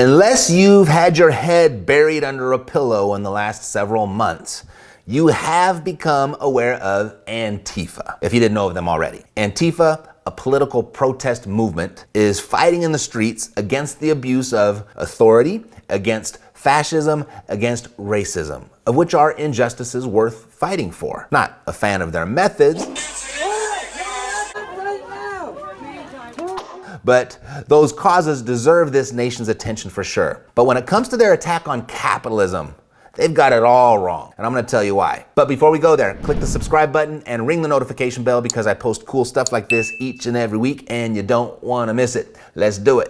Unless you've had your head buried under a pillow in the last several months, you have become aware of Antifa, if you didn't know of them already. Antifa, a political protest movement, is fighting in the streets against the abuse of authority, against fascism, against racism, of which are injustices worth fighting for. Not a fan of their methods, but those causes deserve this nation's attention for sure. But when it comes to their attack on capitalism, they've got it all wrong, and I'm gonna tell you why. But before we go there, click the subscribe button and ring the notification bell because I post cool stuff like this each and every week and you don't wanna miss it. Let's do it.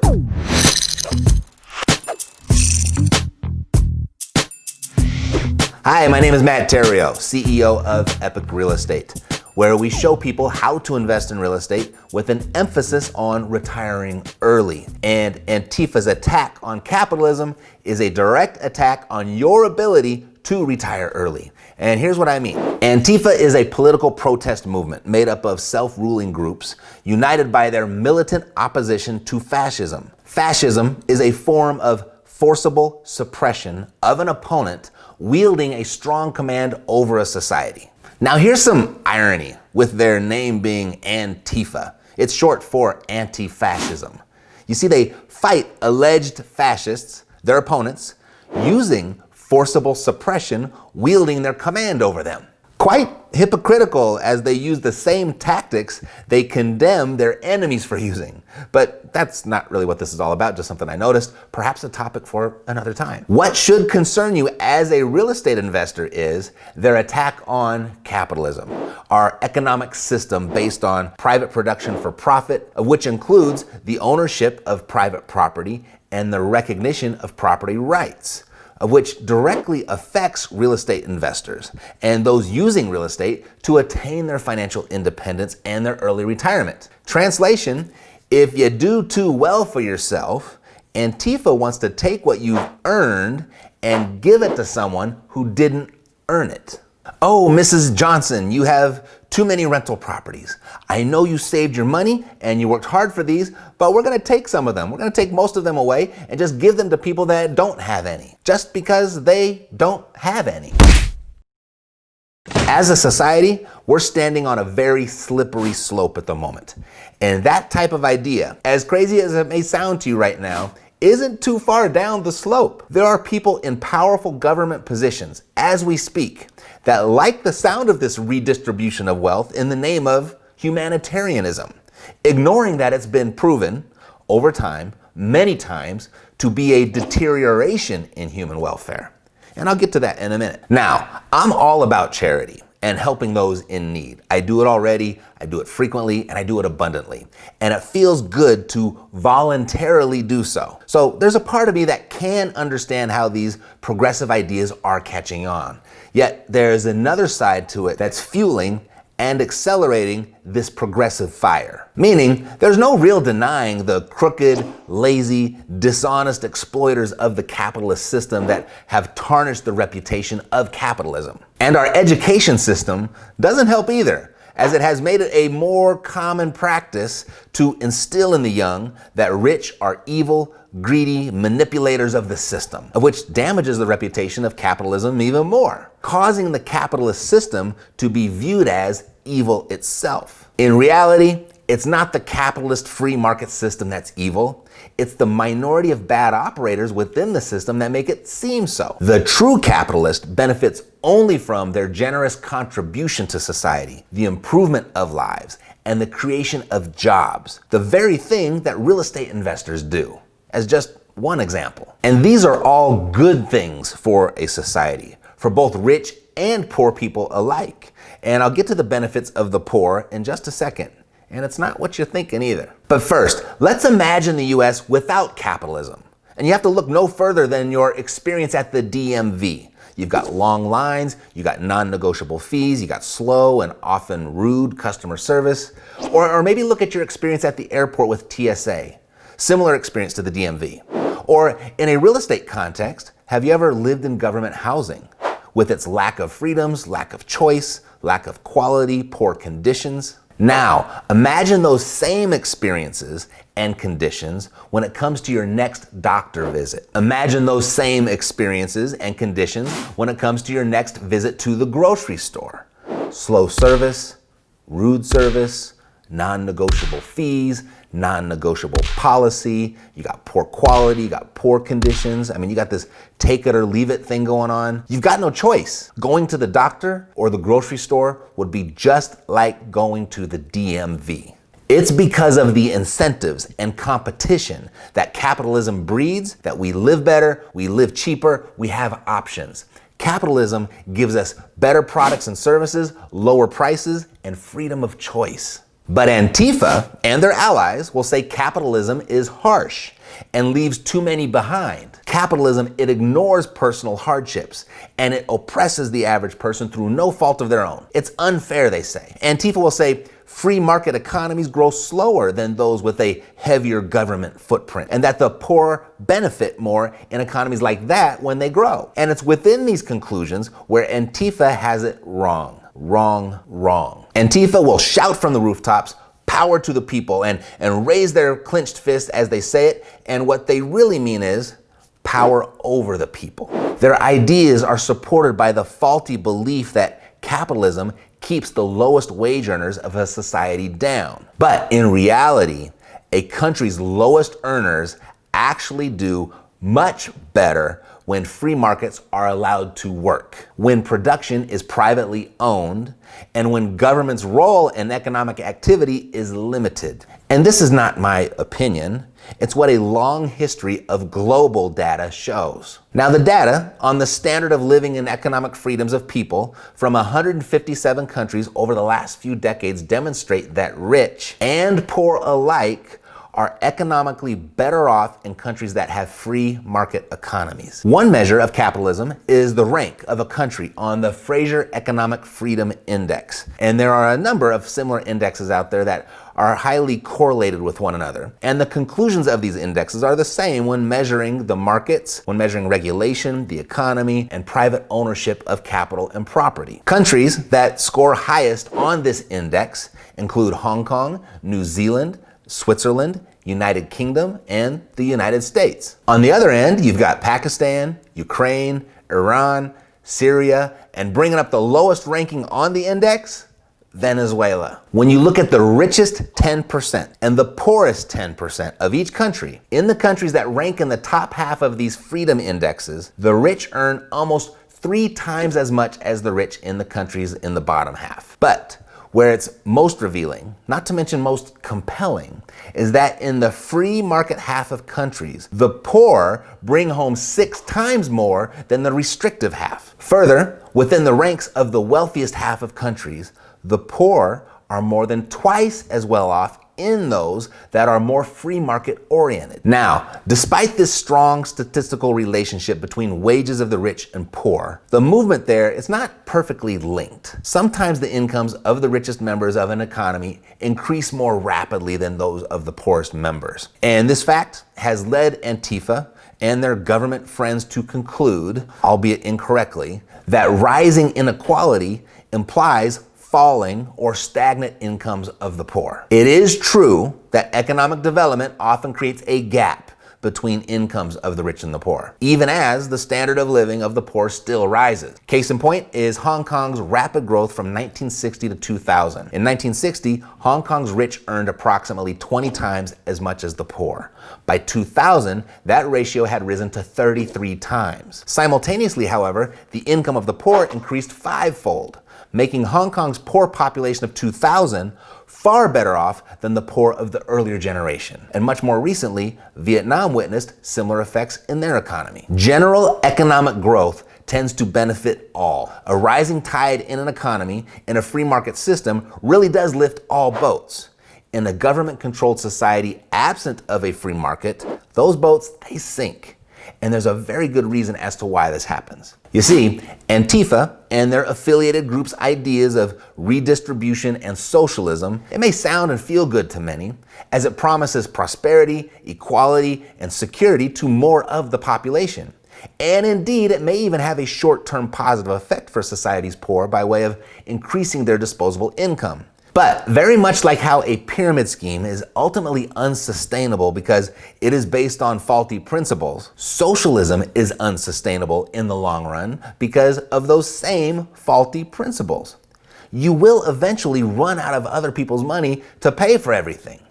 Hi, my name is Matt Theriault, CEO of Epic Real Estate, where we show people how to invest in real estate with an emphasis on retiring early. And Antifa's attack on capitalism is a direct attack on your ability to retire early. And here's what I mean. Antifa is a political protest movement made up of self-ruling groups united by their militant opposition to fascism. Fascism is a form of forcible suppression of an opponent wielding a strong command over a society. Now here's some irony with their name being Antifa. It's short for anti-fascism. You see, they fight alleged fascists, their opponents, using forcible suppression, wielding their command over them. Quite hypocritical, as they use the same tactics they condemn their enemies for using. But that's not really what this is all about, just something I noticed, perhaps a topic for another time. What should concern you as a real estate investor is their attack on capitalism, our economic system based on private production for profit, which includes the ownership of private property and the recognition of property rights, which directly affects real estate investors and those using real estate to attain their financial independence and their early retirement. Translation, if you do too well for yourself, Antifa wants to take what you've earned and give it to someone who didn't earn it. Oh, Mrs. Johnson, you have too many rental properties. I know you saved your money and you worked hard for these, but we're gonna take some of them. We're gonna take most of them away and just give them to people that don't have any, just because they don't have any. As a society, we're standing on a very slippery slope at the moment. And that type of idea, as crazy as it may sound to you right now, isn't too far down the slope. There are people in powerful government positions as we speak that like the sound of this redistribution of wealth in the name of humanitarianism, ignoring that it's been proven over time, many times, to be a deterioration in human welfare. And I'll get to that in a minute. Now, I'm all about charity and helping those in need. I do it already, I do it frequently, and I do it abundantly. And it feels good to voluntarily do so. So there's a part of me that can understand how these progressive ideas are catching on. Yet there's another side to it that's fueling and accelerating this progressive fire. Meaning, there's no real denying the crooked, lazy, dishonest exploiters of the capitalist system that have tarnished the reputation of capitalism. And our education system doesn't help either, as it has made it a more common practice to instill in the young that rich are evil, greedy manipulators of the system, of which damages the reputation of capitalism even more, causing the capitalist system to be viewed as evil itself. In reality, it's not the capitalist free market system that's evil. It's the minority of bad operators within the system that make it seem so. The true capitalist benefits only from their generous contribution to society, the improvement of lives, and the creation of jobs, the very thing that real estate investors do, as just one example. And these are all good things for a society, for both rich and poor people alike. And I'll get to the benefits of the poor in just a second. And it's not what you're thinking either. But first, let's imagine the US without capitalism. And you have to look no further than your experience at the DMV. You've got long lines, you got non-negotiable fees, you got slow and often rude customer service. Or maybe look at your experience at the airport with TSA. Similar experience to the DMV. Or in a real estate context, have you ever lived in government housing with its lack of freedoms, lack of choice, lack of quality, poor conditions? Now, imagine those same experiences and conditions when it comes to your next doctor visit. Imagine those same experiences and conditions when it comes to your next visit to the grocery store. Slow service, rude service, non-negotiable fees, non-negotiable policy, you got poor quality, you got poor conditions. I mean, you got this take it or leave it thing going on. You've got no choice. Going to the doctor or the grocery store would be just like going to the DMV. It's because of the incentives and competition that capitalism breeds that we live better, we live cheaper, we have options. Capitalism gives us better products and services, lower prices, and freedom of choice. But Antifa and their allies will say capitalism is harsh and leaves too many behind. Capitalism, it ignores personal hardships and it oppresses the average person through no fault of their own. It's unfair, they say. Antifa will say free market economies grow slower than those with a heavier government footprint, and that the poor benefit more in economies like that when they grow. And it's within these conclusions where Antifa has it wrong. Wrong. Antifa will shout from the rooftops, power to the people, and raise their clenched fist as they say it, and what they really mean is power over the people. Their ideas are supported by the faulty belief that capitalism keeps the lowest wage earners of a society down. But in reality, a country's lowest earners actually do much better when free markets are allowed to work, when production is privately owned, and when government's role in economic activity is limited. And this is not my opinion. It's what a long history of global data shows. Now, the data on the standard of living and economic freedoms of people from 157 countries over the last few decades demonstrate that rich and poor alike are economically better off in countries that have free market economies. One measure of capitalism is the rank of a country on the Fraser Economic Freedom Index. And there are a number of similar indexes out there that are highly correlated with one another. And the conclusions of these indexes are the same when measuring the markets, when measuring regulation, the economy, and private ownership of capital and property. Countries that score highest on this index include Hong Kong, New Zealand, Switzerland, United Kingdom, and the United States. On the other end, you've got Pakistan, Ukraine, Iran, Syria, and bringing up the lowest ranking on the index, Venezuela. When you look at the richest 10% and the poorest 10% of each country, in the countries that rank in the top half of these freedom indexes, the rich earn almost 3 times as much as the rich in the countries in the bottom half. But where it's most revealing, not to mention most compelling, is that in the free market half of countries, the poor bring home 6 times more than the restrictive half. Further, within the ranks of the wealthiest half of countries, the poor are more than twice as well off in those that are more free market oriented. Now, despite this strong statistical relationship between wages of the rich and poor, the movement there is not perfectly linked. Sometimes the incomes of the richest members of an economy increase more rapidly than those of the poorest members. And this fact has led Antifa and their government friends to conclude, albeit incorrectly, that rising inequality implies falling or stagnant incomes of the poor. It is true that economic development often creates a gap between incomes of the rich and the poor, even as the standard of living of the poor still rises. Case in point is Hong Kong's rapid growth from 1960 to 2000. In 1960, Hong Kong's rich earned approximately 20 times as much as the poor. By 2000, that ratio had risen to 33 times. Simultaneously, however, the income of the poor increased 5-fold, making Hong Kong's poor population of 2000 far better off than the poor of the earlier generation. And much more recently, Vietnam witnessed similar effects in their economy. General economic growth tends to benefit all. A rising tide in an economy in a free market system really does lift all boats. In a government-controlled society absent of a free market, those boats, they sink. And there's a very good reason as to why this happens. You see, Antifa and their affiliated groups' ideas of redistribution and socialism, it may sound and feel good to many, as it promises prosperity, equality, and security to more of the population. And indeed, it may even have a short-term positive effect for society's poor by way of increasing their disposable income. But very much like how a pyramid scheme is ultimately unsustainable because it is based on faulty principles, socialism is unsustainable in the long run because of those same faulty principles. You will eventually run out of other people's money to pay for everything.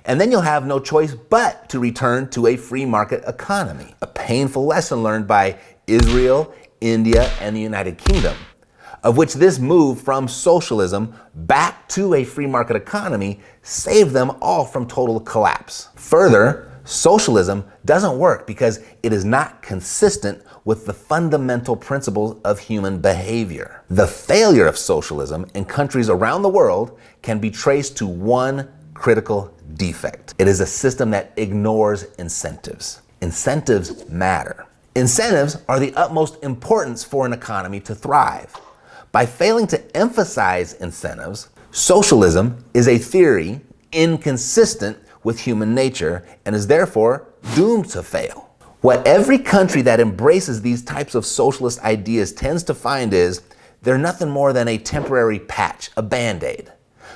And then you'll have no choice but to return to a free market economy. A painful lesson learned by Israel, India, and the United Kingdom, of which this move from socialism back to a free market economy saved them all from total collapse. Further, socialism doesn't work because it is not consistent with the fundamental principles of human behavior. The failure of socialism in countries around the world can be traced to one critical defect. It is a system that ignores incentives. Incentives matter. Incentives are the utmost importance for an economy to thrive. By failing to emphasize incentives, socialism is a theory inconsistent with human nature and is therefore doomed to fail. What every country that embraces these types of socialist ideas tends to find is they're nothing more than a temporary patch, a band-aid.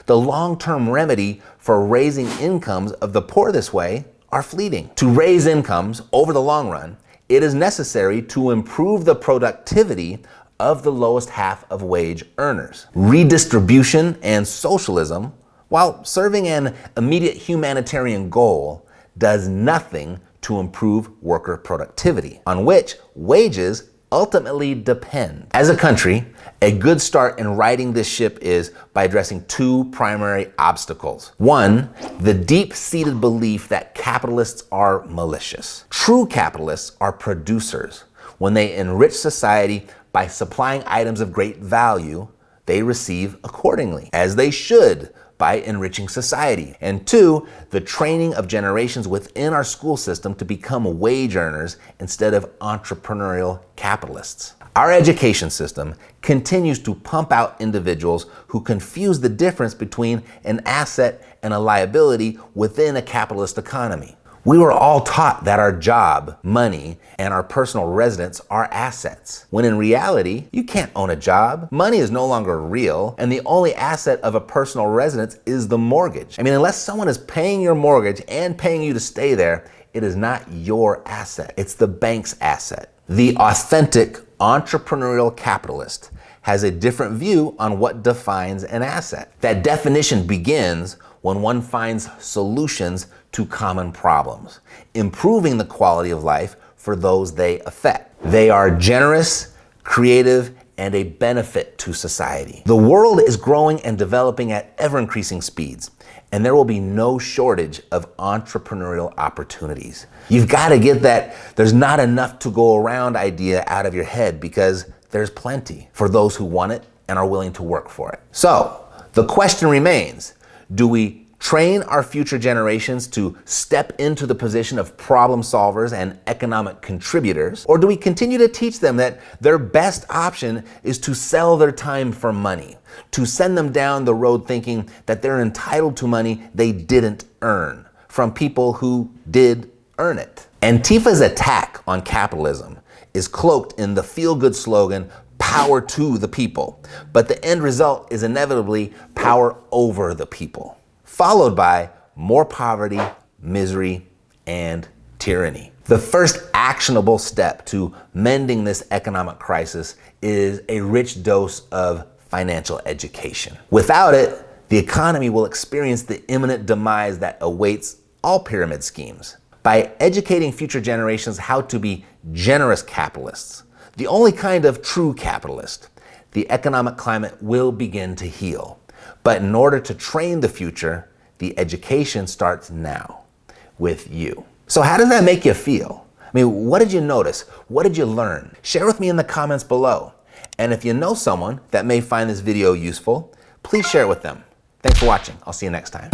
The long-term remedy for raising incomes of the poor this way are fleeting. To raise incomes over the long run, it is necessary to improve the productivity of the lowest half of wage earners. Redistribution and socialism, while serving an immediate humanitarian goal, does nothing to improve worker productivity, on which wages ultimately depend. As a country, a good start in righting this ship is by addressing two primary obstacles. One, the deep-seated belief that capitalists are malicious. True capitalists are producers. When they enrich society by supplying items of great value, they receive accordingly, as they should, by enriching society. And two, the training of generations within our school system to become wage earners instead of entrepreneurial capitalists. Our education system continues to pump out individuals who confuse the difference between an asset and a liability within a capitalist economy. We were all taught that our job, money, and our personal residence are assets, when in reality, you can't own a job. Money is no longer real, and the only asset of a personal residence is the mortgage. I mean, unless someone is paying your mortgage and paying you to stay there, it is not your asset. It's the bank's asset. The authentic entrepreneurial capitalist has a different view on what defines an asset. That definition begins when one finds solutions to common problems, improving the quality of life for those they affect. They are generous, creative, and a benefit to society. The world is growing and developing at ever-increasing speeds, and there will be no shortage of entrepreneurial opportunities. You've got to get that there's not enough to go around idea out of your head, because there's plenty for those who want it and are willing to work for it. So the question remains, do we train our future generations to step into the position of problem solvers and economic contributors? Or do we continue to teach them that their best option is to sell their time for money, to send them down the road thinking that they're entitled to money they didn't earn from people who did earn it? Antifa's attack on capitalism is cloaked in the feel-good slogan, power to the people. But the end result is inevitably power over the people, followed by more poverty, misery, and tyranny. The first actionable step to mending this economic crisis is a rich dose of financial education. Without it, the economy will experience the imminent demise that awaits all pyramid schemes. By educating future generations how to be generous capitalists, the only kind of true capitalist, the economic climate will begin to heal. But in order to train the future, the education starts now with you. So how does that make you feel? I mean, what did you notice? What did you learn? Share with me in the comments below. And if you know someone that may find this video useful, please share it with them. Thanks for watching. I'll see you next time.